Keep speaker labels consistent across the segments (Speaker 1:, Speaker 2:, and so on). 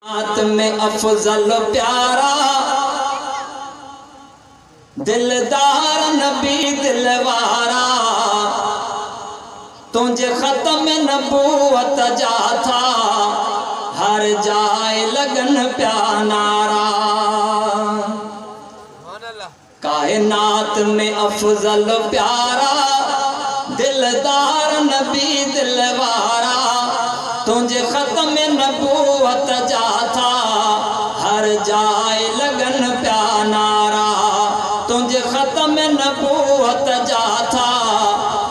Speaker 1: नात में अफजल प्यारा दिलदार नबी दिलवारा तुझे खत्म नबूवत जाथा हर जाए लगन प्यारा। कायनात में अफजल प्यारा दिलदार नबी दिलवारा तुझे खत्म नबूवत जाथा हर जाए लगन प्यारा। तुझे खत्म नबूवत जाथा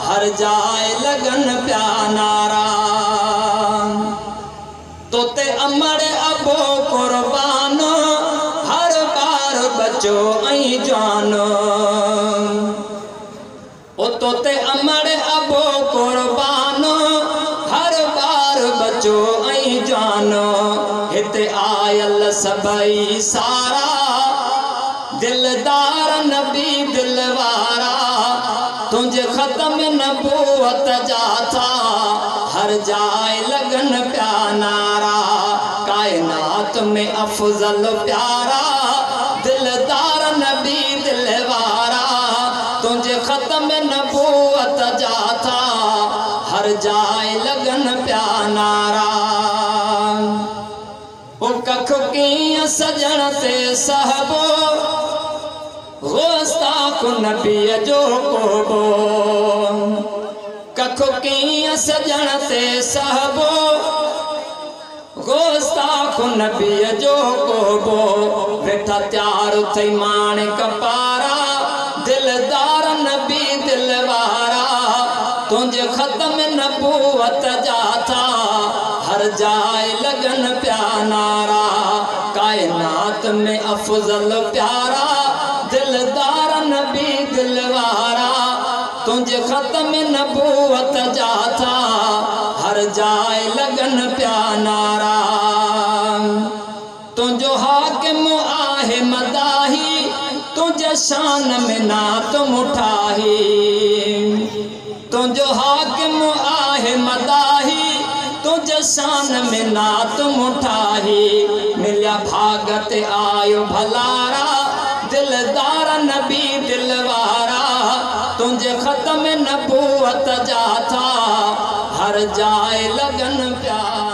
Speaker 1: हर जाए लगन प्यारा। तो ते अमर अबो कुर्बान हर बार बचो ऐं जानो ओ तो ते अमर अबो कुर्बान हर बार बचो ऐं जानो। हिते आयल सबई सारा दिलदार नबी दिलवारा तुझे खत्म नबूवत जाथा हर जाए लगन प्यारा। कायनात में अफजल प्यारा दिलदार नबी दिलवारा तुझे खत्म नबूवत जाथा हर जाए लगन प्यारा। ओ कख की सजन ते सहबो गुस्ताख नबी जो कोबो कख की सजन ते सहबो गुस्ताख नबी जो कोबो वेठा त्यार थई माणिक पारा दिलदार नबी दिलवारा तुझे खत्म नबूवत जाथा हर जाए लगन प्यारा। कायनात में अफजल प्यारा दिलदार नबी दिलवारा तुझे खत्म नबूवत जाथा हर जाए लगन प्यारा। तुझो हाकिम आहे मदाही तुझे शान में नात मुठाही। तुझो हाकिम आहे मदाही तुझे शान में नात मुठाही। मिलिया भागत आयो भलारा दिलदार नबी दिलवारा तुझे खत्म नबूवत जाथा हर जाए लगन प्यारा।